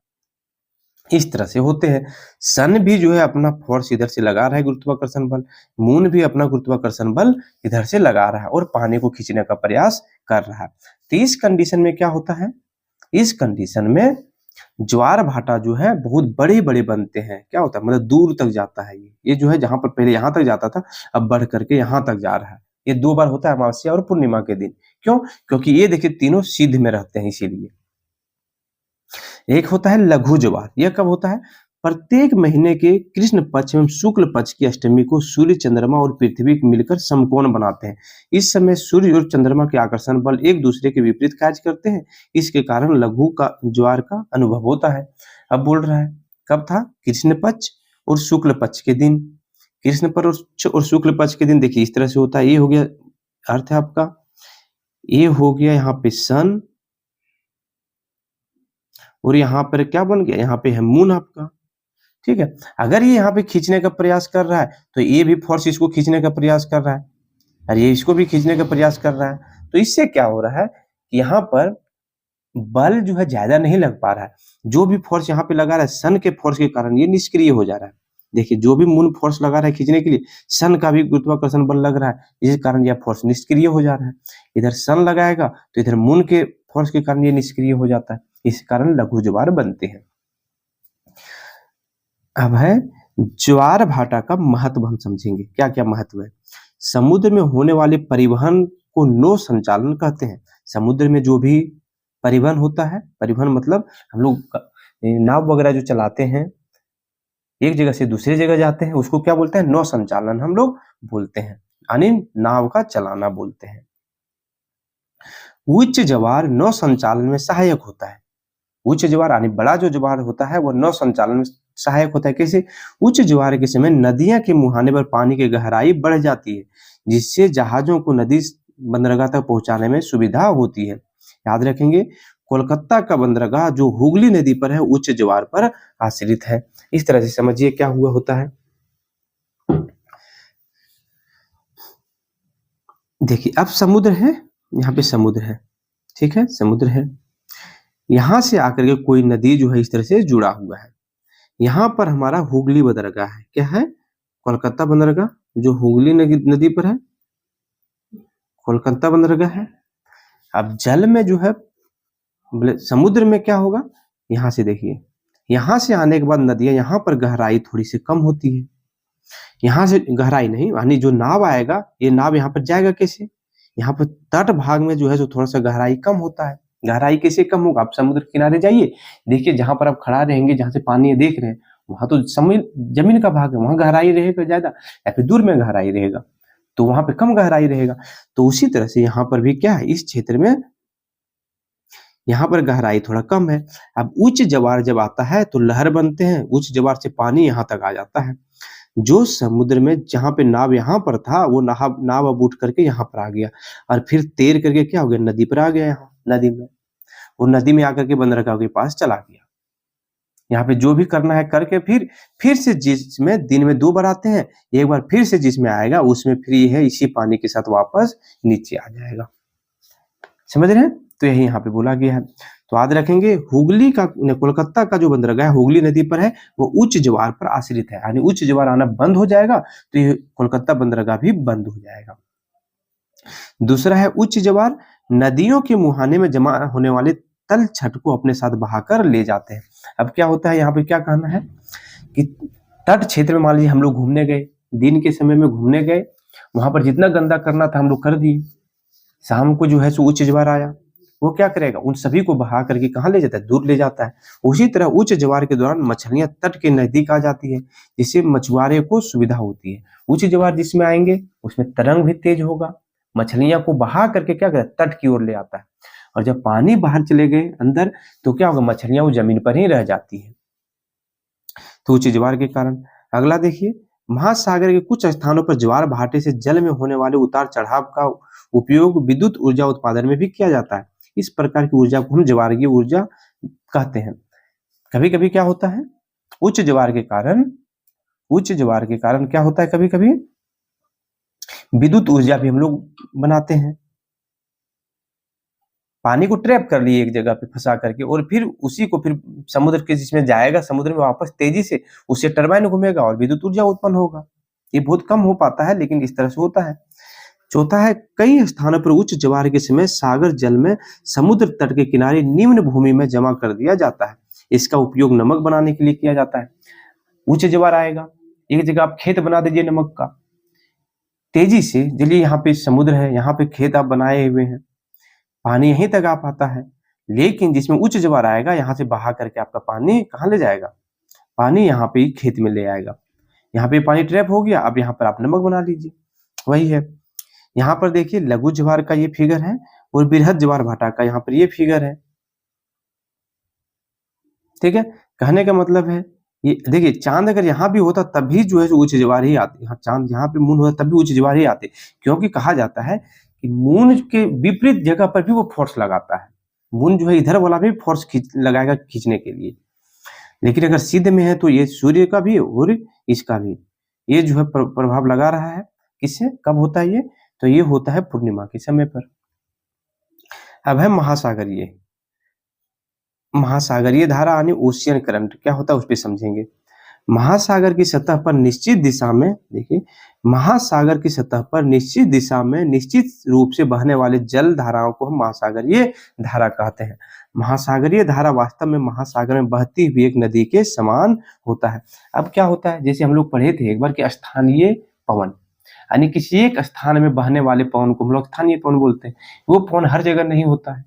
इस तरह से होते हैं। सन भी जो है अपना फोर्स इधर से लगा रहा है गुरुत्वाकर्षण बल, मून भी अपना गुरुत्वाकर्षण बल इधर से लगा रहा है और पानी को खींचने का प्रयास कर रहा है। तो इस कंडीशन में क्या होता है, इस कंडीशन में ज्वार भाटा जो है बहुत बड़े बड़े बनते हैं। क्या होता है, मतलब दूर तक जाता है, ये जो है जहां पर पहले यहां तक जाता था अब बढ़ करके यहां तक जा रहा है। ये 2 बार होता है, अमावस्या और पूर्णिमा के दिन। क्यों? क्योंकि ये देखिए तीनों सिद्ध में रहते हैं, इसीलिए। एक होता है लघु ज्वार, यह कब होता है, प्रत्येक महीने के कृष्ण पक्ष एवं शुक्ल पक्ष की अष्टमी को सूर्य, चंद्रमा और पृथ्वी मिलकर समकोण बनाते हैं। इस समय सूर्य और चंद्रमा के आकर्षण बल एक दूसरे के विपरीत कार्य करते हैं। इसके कारण लघु का ज्वार का अनुभव होता है। अब बोल रहा है कब था? कृष्ण पक्ष और शुक्ल पक्ष के दिन। कृष्ण पक्ष और शुक्ल पक्ष के दिन देखिए इस तरह से होता है। ये हो गया अर्थ है आपका, ये हो गया यहाँ पे सन, और यहाँ पर क्या बन गया? यहाँ पे है मून आपका। ठीक है, अगर ये यहाँ पे खींचने का प्रयास कर रहा है तो ये भी फोर्स इसको खींचने का प्रयास कर रहा है, और ये इसको भी खींचने का प्रयास कर रहा है। तो इससे क्या हो रहा है कि यहाँ पर बल जो है ज्यादा नहीं लग पा रहा है। जो भी फोर्स यहाँ पे लगा रहा है सन के फोर्स के कारण ये निष्क्रिय हो जा रहा है। देखिए जो भी मून फोर्स लगा रहा है खींचने के लिए, सन का भी गुरुत्वाकर्षण बल लग रहा है, इस कारण यह फोर्स निष्क्रिय हो जा रहा है। इधर सन लगाएगा तो इधर मून के फोर्स के कारण ये निष्क्रिय हो जाता है, इस कारण लघु ज्वार बनते हैं। अब है ज्वार भाटा का महत्व हम समझेंगे, क्या क्या महत्व है। समुद्र में होने वाले परिवहन को नौ संचालन कहते हैं। समुद्र में जो भी परिवहन होता है, परिवहन मतलब हम लोग नाव वगैरह जो चलाते हैं, एक जगह से दूसरी जगह जाते हैं, उसको क्या बोलते हैं? नौ संचालन हम लोग बोलते हैं, यानी नाव का चलाना बोलते हैं। उच्च ज्वार नौ संचालन में सहायक होता है। उच्च ज्वार यानी बड़ा जो ज्वार होता है वो नौ संचालन में सहायक होता है। कैसे? उच्च ज्वार के समय नदियां के मुहाने पर पानी की गहराई बढ़ जाती है, जिससे जहाजों को नदी बंदरगाह तक पहुंचाने में सुविधा होती है। याद रखेंगे, कोलकाता का बंदरगाह जो हुगली नदी पर है उच्च ज्वार पर आश्रित है। इस तरह से समझिए क्या हुआ होता है। देखिए अब समुद्र है, यहाँ पे समुद्र है, ठीक है, समुद्र है। यहां से आकर के कोई नदी जो है इस तरह से जुड़ा हुआ है। यहाँ पर हमारा हुगली बंदरगाह है। क्या है? कोलकाता बंदरगाह जो हुगली नदी पर है, कोलकाता बंदरगाह है। अब जल में जो है समुद्र में क्या होगा? यहाँ से देखिए, यहाँ से आने के बाद नदियां यहाँ पर गहराई थोड़ी सी कम होती है। यहाँ से गहराई नहीं, यानी जो नाव आएगा, ये नाव यहाँ पर जाएगा कैसे? यहाँ पर तट भाग में जो है जो थोड़ा सा गहराई कम होता है। गहराई कैसे कम होगा? आप समुद्र के किनारे जाइए, देखिए जहां पर आप खड़ा रहेंगे, जहां से पानी देख रहे हैं, वहां तो जमीन का भाग है, वहां गहराई रहेगा ज्यादा, या फिर दूर में गहराई रहेगा, तो वहां पे कम गहराई रहेगा। तो उसी तरह से यहाँ पर भी क्या है, इस क्षेत्र में यहाँ पर गहराई थोड़ा कम है। अब उच्च ज्वार जब आता है तो लहर बनते हैं, उच्च ज्वार से पानी यहाँ तक आ जाता है। जो समुद्र में जहां पे नाव यहाँ पर था, वो नाव अब उठ करके यहाँ पर आ गया, और फिर तैर करके क्या हो गया? नदी पर आ गया। यहाँ नदी में, वो नदी में आकर के बंदरगाह के पास चला गया। यहाँ पे जो भी करना है करके फिर से जिसमें दिन में 2 बार आते हैं, एक बार फिर से जिसमें आएगा उसमें फ्री है, इसी पानी के साथ वापस नीचे आ जाएगा। समझ रहे हैं? तो यही यहाँ पे बोला गया है। तो याद रखेंगे, हुगली का कोलकाता का जो बंदरगाह है हुगली नदी पर है, वो उच्च ज्वार पर आश्रित है, यानी उच्च ज्वार आना बंद हो जाएगा तो ये कोलकाता बंदरगाह भी बंद हो जाएगा। दूसरा है उच्च ज्वार नदियों के मुहाने में जमा होने वाले तल छट को अपने साथ बहाकर ले जाते हैं। अब क्या होता है, यहाँ पे क्या कहना है कि तट क्षेत्र में मान लीजिए हम लोग घूमने गए, दिन के समय में घूमने गए, वहां पर जितना गंदा करना था हम लोग कर दिए, शाम को जो है सो उच्च ज्वार आया, वो क्या करेगा? उन सभी को बहा करके कहाँ ले जाता है? दूर ले जाता है। उसी तरह उच्च ज्वार के दौरान मछलियां तट के नजदीक आ जाती है, जिससे मछुआरे को सुविधा होती है। उच्च ज्वार जिसमें आएंगे उसमें तरंग भी तेज होगा, मछलियां को बहा करके क्या करता है? तट की ओर ले आता है, और जब पानी बाहर चले गए अंदर तो क्या होगा? मछलियां वो जमीन पर ही रह जाती है, तो उच्च ज्वार के कारण। अगला देखिए, महासागर के कुछ स्थानों पर ज्वार भाटे से जल में होने वाले उतार चढ़ाव का उपयोग विद्युत ऊर्जा उत्पादन में भी किया जाता है। इस प्रकार की ऊर्जा को हम ज्वारीय ऊर्जा कहते हैं। कभी कभी क्या होता है, उच्च ज्वार के कारण क्या होता है, कभी कभी विद्युत ऊर्जा भी हम लोग बनाते हैं। पानी को ट्रैप कर लिए एक जगह पे फंसा करके, और फिर उसी को फिर समुद्र के जिसमें जाएगा, समुद्र में वापस तेजी से उससे टरबाइन घूमेगा और विद्युत ऊर्जा उत्पन्न होगा। ये बहुत कम हो पाता है, लेकिन इस तरह से होता है। चौथा है, कई स्थानों पर उच्च ज्वार के समय सागर जल में समुद्र तट के किनारे निम्न भूमि में जमा कर दिया जाता है। इसका उपयोग नमक बनाने के लिए किया जाता है। उच्च ज्वार आएगा, एक जगह आप खेत बना दीजिए नमक का, तेजी से चलिए, यहाँ पे समुद्र है, यहाँ पे खेत आप बनाए हुए हैं, पानी यहीं तक आ पाता है, लेकिन जिसमें उच्च ज्वार आएगा यहाँ से बहा करके आपका पानी कहाँ ले जाएगा? पानी यहाँ पे ही खेत में ले आएगा। यहाँ पे पानी ट्रैप हो गया, अब यहाँ पर आप नमक बना लीजिए, वही है। यहाँ पर देखिए लघु ज्वार का ये फिगर है और बृहद ज्वार भाटा का यहाँ पर ये फिगर है, ठीक है। कहने का मतलब है ये देखिए, चांद अगर यहाँ भी होता तब भी जो है उच्च ज्वार ही आते, यहाँ चांद यहाँ पे मून होता तब भी उच्च ज्वार ही आते, क्योंकि कहा जाता है कि मून के विपरीत जगह पर भी वो फोर्स लगाता है। मून जो है इधर वाला भी फोर्स लगाएगा खींचने के लिए, लेकिन अगर सिद्ध में है तो ये सूर्य का भी और इसका भी ये जो है प्रभाव लगा रहा है। किससे, कब होता है ये, तो ये होता है पूर्णिमा के समय पर। अब है महासागरीय, महासागरीय धारा यानी ओशियन करंट क्या होता है उस पर समझेंगे। महासागर की सतह पर निश्चित दिशा में, देखिए महासागर की सतह पर निश्चित दिशा में निश्चित रूप से बहने वाले जल धाराओं को हम महासागरीय धारा कहते हैं। महासागरीय धारा वास्तव में महासागर में बहती हुई एक नदी के समान होता है। अब क्या होता है, जैसे हम लोग पढ़े थे एक बार कि स्थानीय पवन, यानी किसी एक स्थान में बहने वाले पवन को हम लोग स्थानीय पवन बोलते हैं। वो पवन हर जगह नहीं होता है।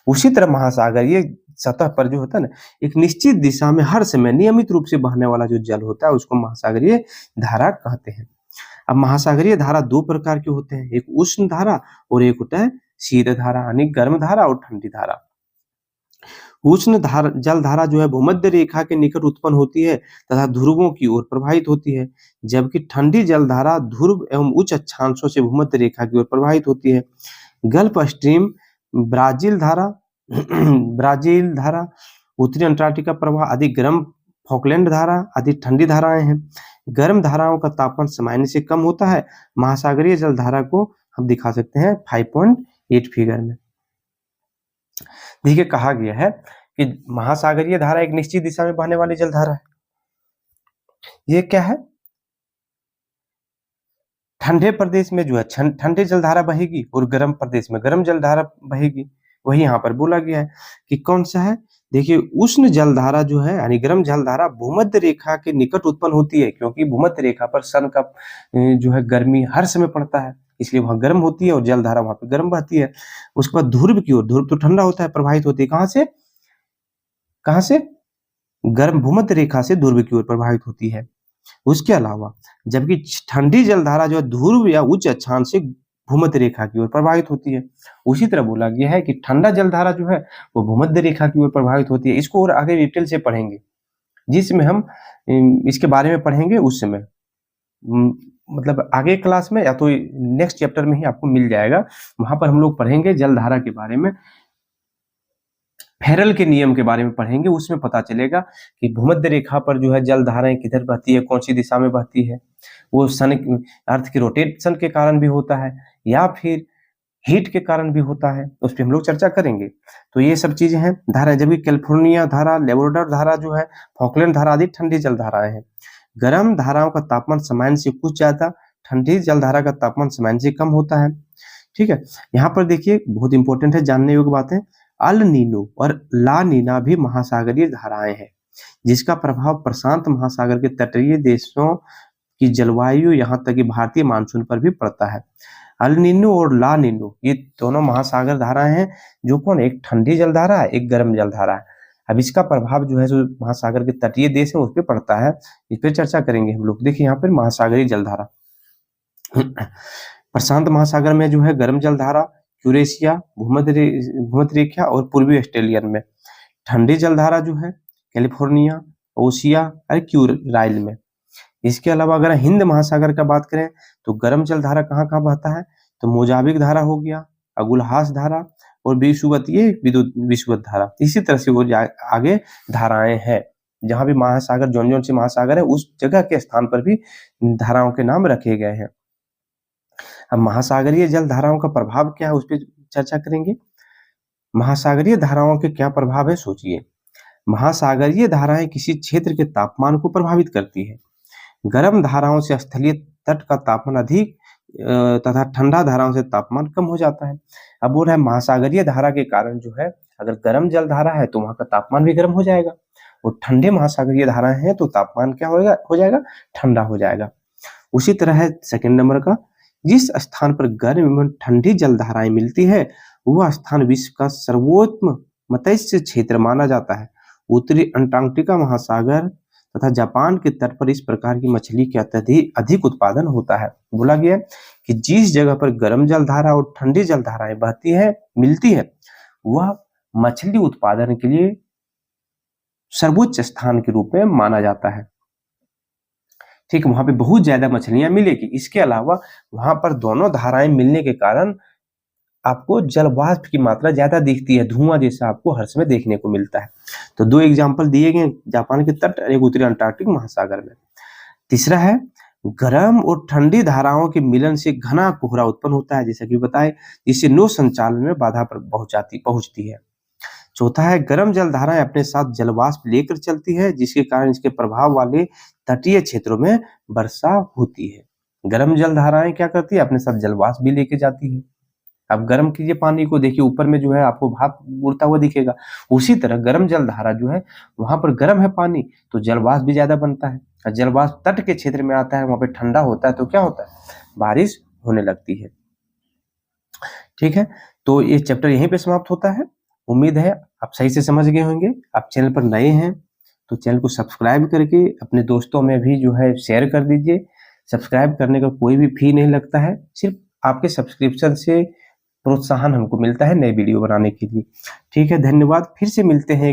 उसी तरह महासागरीय सतह पर जो होता है ना, एक निश्चित दिशा में हर समय नियमित रूप से बहने वाला जो जल होता है उसको महासागरीय धारा कहते हैं। अब महासागरीय धारा दो प्रकार के होते हैं, एक उष्ण धारा और एक होता है शीत धारा, यानी गर्म धारा और ठंडी धारा। उष्ण धारा जल धारा जो है भूमध्य रेखा के निकट उत्पन्न होती है तथा ध्रुवों की ओर प्रवाहित होती है, जबकि ठंडी जल धारा ध्रुव एवं उच्च अक्षांशों से भूमध्य रेखा की ओर प्रवाहित होती है। गल्फ स्ट्रीम, ब्राजील धारा ब्राजील धारा, उत्तरी अंटार्कटिका प्रवाह आदि गर्म, फॉकलैंड धारा आदि ठंडी धाराएं हैं। गर्म धाराओं का तापमान सामान्य से कम होता है। महासागरीय जल धारा को हम दिखा सकते हैं 5.8 फिगर में। देखिए कहा गया है कि महासागरीय धारा एक निश्चित दिशा में बहने वाली जल धारा है। ये क्या है, ठंडे प्रदेश में जो है ठंडे जल धारा बहेगी और गर्म प्रदेश में गर्म जल धारा बहेगी। वही यहाँ पर बोला गया है कि कौन सा है। देखिए उष्ण जल धारा जो है यानी गर्म जल धारा भूमध्य रेखा के निकट उत्पन्न होती है, क्योंकि भूमध्य रेखा पर सन का जो है गर्मी हर समय पड़ता है, इसलिए वहां गर्म होती है और जल धारा वहां पे गर्म बहती है। उसके बाद ध्रुव की ओर, ध्रुव तो ठंडा होता है, प्रवाहित होती है कहाँ से गर्म भूमध्य रेखा से ध्रुव की ओर प्रवाहित होती है। उसके अलावा जबकि ठंडी जल धारा जो है ध्रुव या उच्च अक्षांश से भूमध्य रेखा की ओर प्रवाहित होती है। उसी तरह बोला गया है कि ठंडा जल धारा जो है वो भूमध्य रेखा की ओर प्रवाहित होती है। इसको और आगे डिटेल से पढ़ेंगे, जिसमें हम इसके बारे में पढ़ेंगे उस समय, मतलब आगे क्लास में या तो नेक्स्ट चैप्टर में ही आपको मिल जाएगा। वहां पर हम लोग पढ़ेंगे जल धारा के बारे में, फेरल के नियम के बारे में पढ़ेंगे। उसमें पता चलेगा कि भूमध्य रेखा पर जो है जल धाराएं किधर बहती है, कौन सी दिशा में बहती है। वो सन अर्थ की रोटेशन के कारण भी होता है या फिर हीट के कारण भी होता है, उस पर हम लोग चर्चा करेंगे। तो ये सब चीजें हैं धारा। जबकि कैलिफोर्निया धारा, लेब्राडोर धारा जो है, फॉकलैंड धारा आदि ठंडी जल धाराएं हैं। गर्म धाराओं का तापमान सामान्य से कुछ ज्यादा, ठंडी जल धारा का तापमान सामान्य से कम होता है। ठीक है, यहाँ पर देखिए बहुत इंपॉर्टेंट है, जानने योग्य बातें। अल नीनो और ला नीना भी महासागरीय धाराएं हैं, जिसका प्रभाव प्रशांत महासागर के तटीय देशों की जलवायु यहाँ तक कि भारतीय मानसून पर भी पड़ता है। अल नीनो और ला नीनो ये दोनों महासागर धाराएं हैं, जो कौन, एक ठंडी जल धारा है, एक गर्म जल धारा है। अब इसका प्रभाव जो है जो महासागर के तटीय देश है उस पर पड़ता है, इस पर चर्चा करेंगे हम लोग। देखिए यहाँ पर महासागरीय जल धारा प्रशांत महासागर में जो है गर्म जल धारा, यूरेशिया, भूमध्य रेखा और पूर्वी ऑस्ट्रेलियन में। ठंडी जल धारा जो है कैलिफोर्निया, ओशिया और क्यूराइल में। इसके अलावा अगर हिंद महासागर का बात करें तो गर्म जल धारा कहाँ कहाँ बहता है, तो मोजाबिक धारा हो गया, अगुलहास धारा और विषुवत, ये विषुवत धारा। इसी तरह से वो आगे धाराएं हैं, जहां भी महासागर जौन से महासागर है उस जगह के स्थान पर भी धाराओं के नाम रखे गए हैं। अब महासागरीय जल धाराओं का प्रभाव क्या है उस पर चर्चा करेंगे। महासागरीय धाराओं के क्या प्रभाव है सोचिए। महासागरीय धाराएं किसी क्षेत्र के तापमान को प्रभावित करती है। गर्म धाराओं से स्थलीय तट का तापमान अधिक तथा ठंडा धाराओं से तापमान कम हो जाता है। अब बोल रहा है महासागरीय धारा के कारण जो है अगर गर्म जल धारा है तो वहां का तापमान भी गर्म हो जाएगा, और ठंडे महासागरीय धाराएं हैं तो तापमान क्या हो जाएगा, ठंडा हो जाएगा। उसी तरह है सेकंड नंबर का, जिस स्थान पर गर्म एवं ठंडी जल धाराएं मिलती है वह स्थान विश्व का सर्वोत्तम मत्स्य क्षेत्र माना जाता है। उत्तरी अंटार्कटिका महासागर तथा जापान के तट पर इस प्रकार की मछली का अत्यधिक अधिक उत्पादन होता है। बोला गया कि जिस जगह पर गर्म जलधारा और ठंडी जलधाराएं बहती है मिलती है, वह मछली उत्पादन के लिए सर्वोच्च स्थान के रूप में माना जाता है। ठीक है, वहां पे बहुत ज्यादा मछलियां मिलेगी। इसके अलावा वहां पर दोनों धाराएं मिलने के कारण आपको जल वाष्प की मात्रा ज्यादा दिखती है, धुआं जैसा आपको हर समय देखने को मिलता है। तो दो एग्जाम्पल दिए गए, जापान के तट और एक उत्तरी अंटार्कटिक महासागर में। तीसरा है गर्म और ठंडी धाराओं के मिलन से घना कोहरा उत्पन्न होता है, जैसा कि बताए, जिससे नौ संचालन में बाधा पहुंचती है। चौथा है गर्म जल धाराएं अपने साथ जलवाष्प लेकर चलती है, जिसके कारण इसके प्रभाव वाले तटीय क्षेत्रों में वर्षा होती है। गर्म जल धाराएं क्या करती है, अपने साथ जलवाष्प भी लेके जाती है। अब गर्म कीजिए पानी को, देखिए ऊपर में जो है आपको भाप उड़ता हुआ दिखेगा। उसी तरह गर्म जल धारा जो है, वहां पर गर्म है पानी तो जलवाष्प भी ज्यादा बनता है, और जलवाष्प तट के क्षेत्र में आता है, वहां पे ठंडा होता है, तो क्या होता है, बारिश होने लगती है। ठीक है, तो ये चैप्टर यहीं पे समाप्त होता है। उम्मीद है आप सही से समझ गए होंगे। आप चैनल पर नए हैं तो चैनल को सब्सक्राइब करके अपने दोस्तों में भी जो है शेयर कर दीजिए। सब्सक्राइब करने का कोई भी फी नहीं लगता है, सिर्फ आपके सब्सक्रिप्शन से प्रोत्साहन हमको मिलता है नए वीडियो बनाने के लिए। ठीक है, धन्यवाद। फिर से मिलते हैं।